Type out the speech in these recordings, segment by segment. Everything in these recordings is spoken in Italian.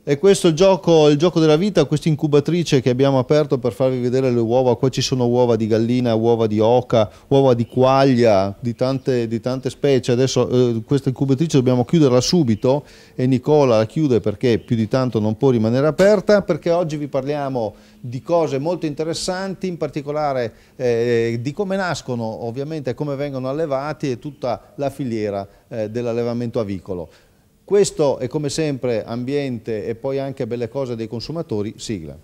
E questo è il gioco della vita, questa incubatrice che abbiamo aperto per farvi vedere le uova. Qua ci sono uova di gallina, uova di oca, uova di quaglia, di tante specie. Adesso questa incubatrice dobbiamo chiuderla subito e Nicola la chiude perché più di tanto non può rimanere aperta, perché oggi vi parliamo di cose molto interessanti, in particolare di come nascono, ovviamente come vengono allevati e tutta la filiera dell'allevamento avicolo. Questo è come sempre ambiente e poi anche belle cose dei consumatori, sigla.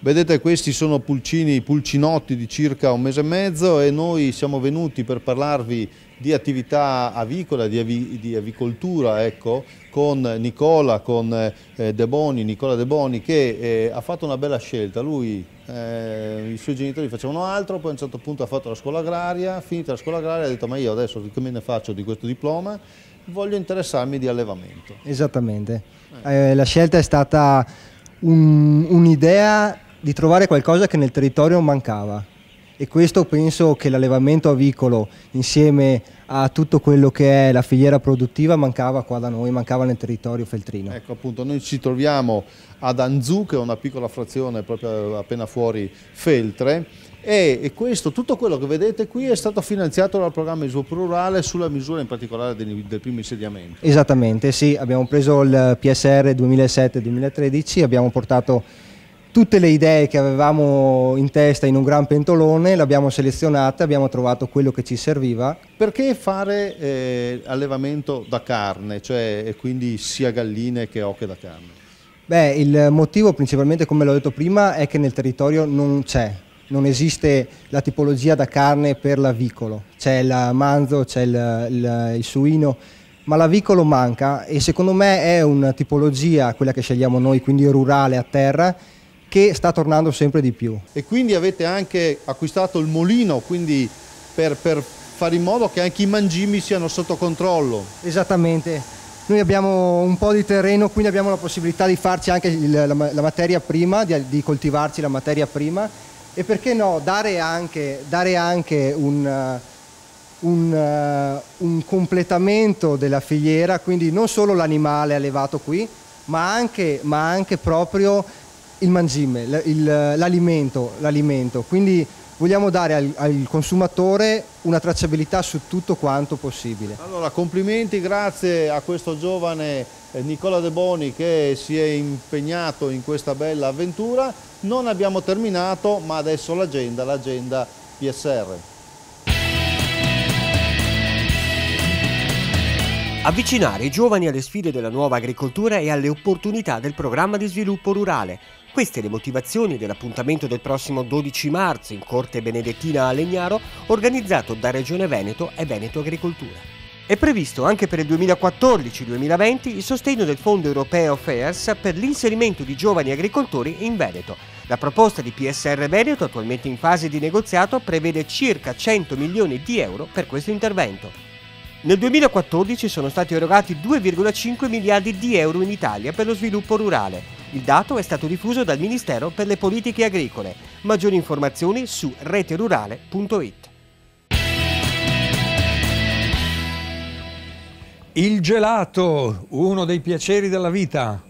Vedete, questi sono pulcinotti di circa 1 mese e mezzo e noi siamo venuti per parlarvi di attività avicola, di avicoltura, ecco, con Nicola, con Nicola De Boni, che ha fatto una bella scelta. Lui, i suoi genitori facevano altro, poi a un certo punto ha fatto la scuola agraria, finita la scuola agraria ha detto ma io adesso che me ne faccio di questo diploma? Voglio interessarmi di allevamento. Esattamente, la scelta è stata un'idea di trovare qualcosa che nel territorio mancava, e questo penso che l'allevamento avicolo insieme a tutto quello che è la filiera produttiva mancava qua da noi, mancava nel territorio feltrino. Ecco, appunto, noi ci troviamo ad Anzù, che è una piccola frazione proprio appena fuori Feltre, e tutto quello che vedete qui è stato finanziato dal programma di sviluppo rurale sulla misura in particolare del primo insediamento. Esattamente, sì, abbiamo preso il PSR 2007-2013, abbiamo portato tutte le idee che avevamo in testa in un gran pentolone, l'abbiamo selezionata, abbiamo trovato quello che ci serviva. Perché fare allevamento da carne, cioè quindi sia galline che oche da carne? Beh, il motivo principalmente, come l'ho detto prima, è che nel territorio non esiste la tipologia da carne per l'avicolo, c'è il manzo, c'è il suino, ma l'avicolo manca, e secondo me è una tipologia, quella che scegliamo noi, quindi rurale a terra, che sta tornando sempre di più. E quindi avete anche acquistato il mulino, quindi per fare in modo che anche i mangimi siano sotto controllo. Esattamente, noi abbiamo un po' di terreno, quindi abbiamo la possibilità di farci anche la materia prima, di coltivarci la materia prima, e perché no, dare anche un completamento della filiera, quindi non solo l'animale allevato qui, ma anche proprio il mangime, l'alimento, quindi vogliamo dare al consumatore una tracciabilità su tutto quanto possibile. Allora, complimenti, grazie a questo giovane Nicola De Boni che si è impegnato in questa bella avventura. Non abbiamo terminato, ma adesso l'agenda PSR. Avvicinare i giovani alle sfide della nuova agricoltura e alle opportunità del programma di sviluppo rurale. Queste le motivazioni dell'appuntamento del prossimo 12 marzo in Corte Benedettina a Legnaro, organizzato da Regione Veneto e Veneto Agricoltura. È previsto anche per il 2014-2020 il sostegno del Fondo Europeo FEAS per l'inserimento di giovani agricoltori in Veneto. La proposta di PSR Veneto, attualmente in fase di negoziato, prevede circa 100 milioni di euro per questo intervento. Nel 2014 sono stati erogati 2,5 miliardi di euro in Italia per lo sviluppo rurale. Il dato è stato diffuso dal Ministero per le Politiche Agricole. Maggiori informazioni su reterurale.it. Il gelato, uno dei piaceri della vita.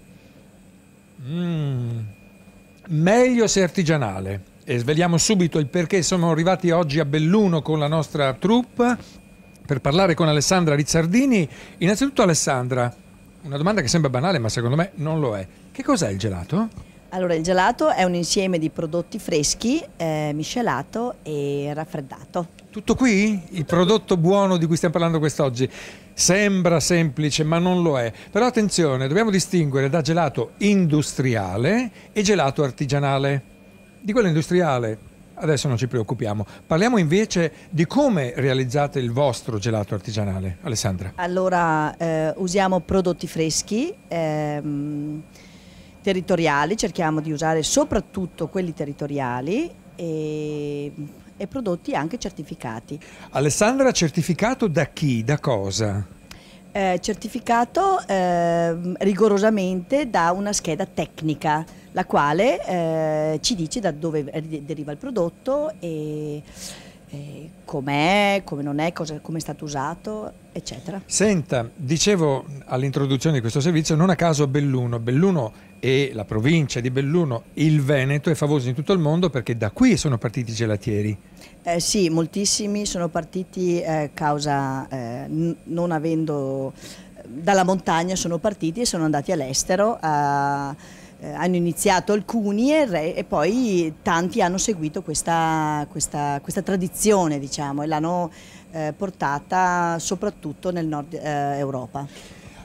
Meglio se artigianale. E sveliamo subito il perché siamo arrivati oggi a Belluno con la nostra troupe per parlare con Alessandra Rizzardini. Innanzitutto, Alessandra, una domanda che sembra banale ma secondo me non lo è. Che cos'è il gelato? Allora, il gelato è un insieme di prodotti freschi, miscelato e raffreddato. Tutto qui? Il prodotto buono di cui stiamo parlando quest'oggi? Sembra semplice ma non lo è. Però attenzione, dobbiamo distinguere da gelato industriale e gelato artigianale. Di quello industriale adesso non ci preoccupiamo. Parliamo invece di come realizzate il vostro gelato artigianale, Alessandra. Allora, usiamo prodotti freschi, territoriali, cerchiamo di usare soprattutto quelli territoriali e prodotti anche certificati. Alessandra, certificato da chi, da cosa? Certificato rigorosamente da una scheda tecnica, la quale ci dice da dove deriva il prodotto e com'è, come non è, come è stato usato, eccetera. Senta, dicevo all'introduzione di questo servizio, non a caso Belluno e la provincia di Belluno, il Veneto, è famoso in tutto il mondo perché da qui sono partiti i gelatieri. Sì, moltissimi sono partiti causa non avendo dalla montagna, sono partiti e sono andati all'estero. Hanno iniziato alcuni e poi tanti hanno seguito questa tradizione, diciamo, e l'hanno portata soprattutto nel nord Europa.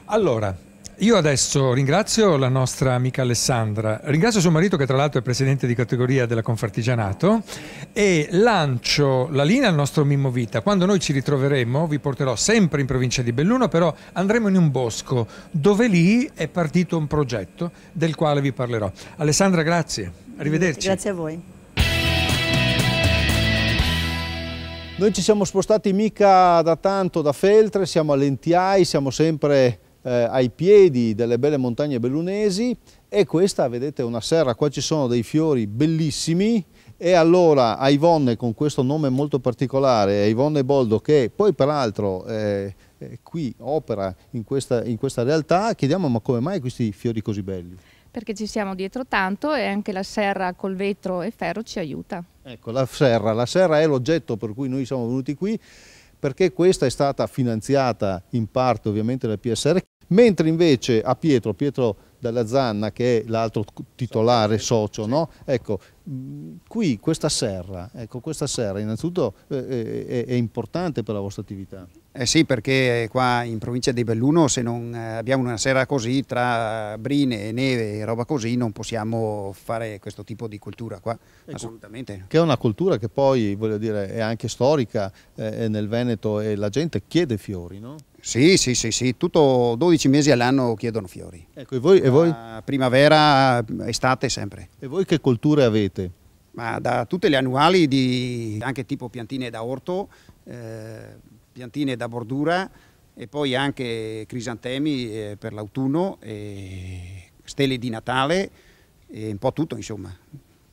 Allora, io adesso ringrazio la nostra amica Alessandra, ringrazio suo marito che tra l'altro è presidente di categoria della Confartigianato, e lancio la linea al nostro Mimmo Vita. Quando noi ci ritroveremo vi porterò sempre in provincia di Belluno, però andremo in un bosco dove lì è partito un progetto del quale vi parlerò. Alessandra, grazie, arrivederci. Grazie a voi. Noi ci siamo spostati mica da tanto da Feltre, siamo a Lentiai, siamo sempre ai piedi delle belle montagne bellunesi, e questa, vedete, è una serra, qua ci sono dei fiori bellissimi, e allora a Yvonne, con questo nome molto particolare, Yvonne Boldo, che poi peraltro qui opera in questa realtà, chiediamo: ma come mai questi fiori così belli? Perché ci siamo dietro tanto e anche la serra col vetro e ferro ci aiuta. Ecco, la serra è l'oggetto per cui noi siamo venuti qui, perché questa è stata finanziata in parte ovviamente dal PSR, mentre invece a Pietro Dalla Zanna, che è l'altro titolare socio, no? Ecco, qui questa serra innanzitutto è importante per la vostra attività. Sì, perché qua in provincia di Belluno, se non abbiamo una serra così, tra brine, neve e roba così, non possiamo fare questo tipo di cultura qua, ecco, assolutamente. Che è una cultura che poi, voglio dire, è anche storica nel Veneto, e la gente chiede fiori, no? Sì, tutto 12 mesi all'anno chiedono fiori. Ecco, e voi? Primavera, estate, sempre. E voi che colture avete? Ma da tutte le annuali, anche tipo piantine da orto, piantine da bordura, e poi anche crisantemi per l'autunno, stelle di Natale, e un po' tutto, insomma.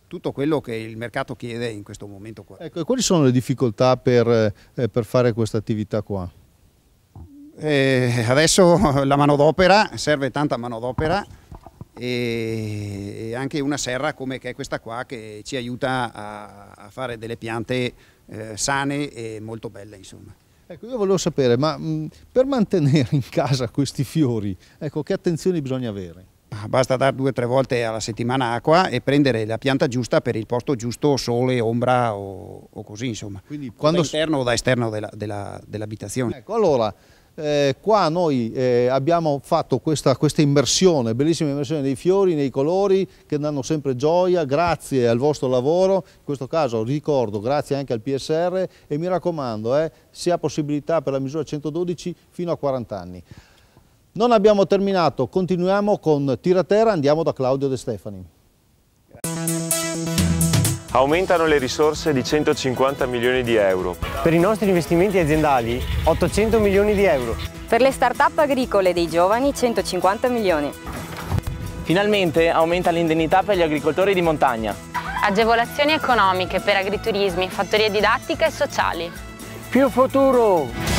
Tutto quello che il mercato chiede in questo momento qua. Ecco, e quali sono le difficoltà per fare questa attività qua? Adesso la manodopera, serve tanta manodopera, e anche una serra come che è questa qua, che ci aiuta a fare delle piante sane e molto belle, insomma. Ecco, io volevo sapere, ma per mantenere in casa questi fiori, ecco, che attenzioni bisogna avere? Basta dare 2 o 3 volte alla settimana acqua e prendere la pianta giusta per il posto giusto, sole, ombra o così, insomma. Quindi quando... da interno o da esterno dell'abitazione. Ecco, allora, qua noi abbiamo fatto questa immersione, bellissima immersione dei fiori, nei colori, che danno sempre gioia, grazie al vostro lavoro. In questo caso ricordo, grazie anche al PSR, e mi raccomando, si ha possibilità per la misura 112 fino a 40 anni. Non abbiamo terminato, continuiamo con Tiraterra, andiamo da Claudio De Stefani. Aumentano le risorse di 150 milioni di euro. Per i nostri investimenti aziendali 800 milioni di euro. Per le start-up agricole dei giovani 150 milioni. Finalmente aumenta l'indennità per gli agricoltori di montagna. Agevolazioni economiche per agriturismi, fattorie didattiche e sociali. Più futuro!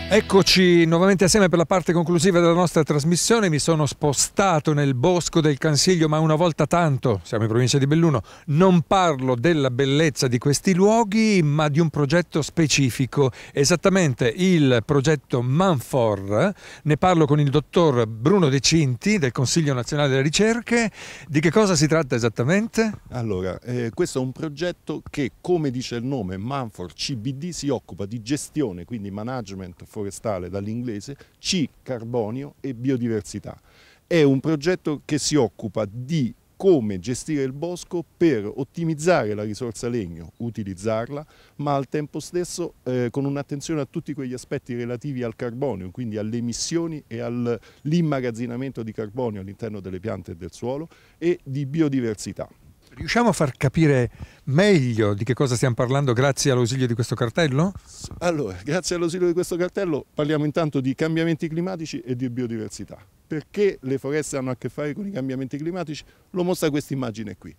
Eccoci nuovamente assieme per la parte conclusiva della nostra trasmissione. Mi sono spostato nel bosco del Cansiglio, ma una volta tanto, siamo in provincia di Belluno, non parlo della bellezza di questi luoghi, ma di un progetto specifico, esattamente il progetto Manfor. Ne parlo con il dottor Bruno De Cinti del Consiglio Nazionale delle Ricerche. Di che cosa si tratta esattamente? Allora, questo è un progetto che, come dice il nome, Manfor CBD, si occupa di gestione, quindi management forestale dall'inglese, C, carbonio e biodiversità. È un progetto che si occupa di come gestire il bosco per ottimizzare la risorsa legno, utilizzarla, ma al tempo stesso con un'attenzione a tutti quegli aspetti relativi al carbonio, quindi alle emissioni e all'immagazzinamento di carbonio all'interno delle piante e del suolo e di biodiversità. Riusciamo a far capire meglio di che cosa stiamo parlando grazie all'ausilio di questo cartello? Allora, grazie all'ausilio di questo cartello parliamo intanto di cambiamenti climatici e di biodiversità. Perché le foreste hanno a che fare con i cambiamenti climatici? Lo mostra questa immagine qui.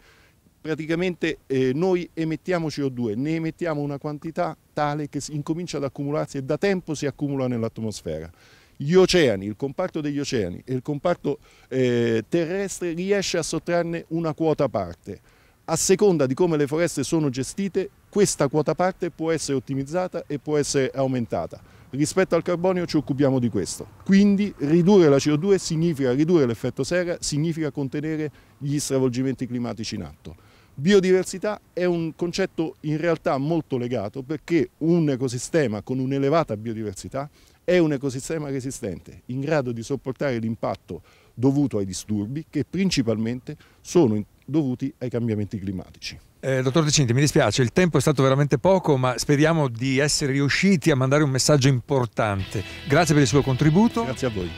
Praticamente noi emettiamo CO2, ne emettiamo una quantità tale che incomincia ad accumularsi e da tempo si accumula nell'atmosfera. Gli oceani, il comparto degli oceani e il comparto terrestre riesce a sottrarne una quota parte. A seconda di come le foreste sono gestite, questa quota parte può essere ottimizzata e può essere aumentata. Rispetto al carbonio ci occupiamo di questo. Quindi ridurre la CO2 significa ridurre l'effetto serra, significa contenere gli stravolgimenti climatici in atto. Biodiversità è un concetto in realtà molto legato perché un ecosistema con un'elevata biodiversità è un ecosistema resistente, in grado di sopportare l'impatto dovuto ai disturbi che principalmente sono dovuti ai cambiamenti climatici. Dottor De Cinti, mi dispiace, il tempo è stato veramente poco, ma speriamo di essere riusciti a mandare un messaggio importante. Grazie per il suo contributo. Grazie a voi.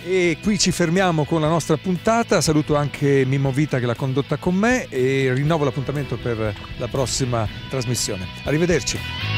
E qui ci fermiamo con la nostra puntata. Saluto anche Mimmo Vita che l'ha condotta con me e rinnovo l'appuntamento per la prossima trasmissione. Arrivederci.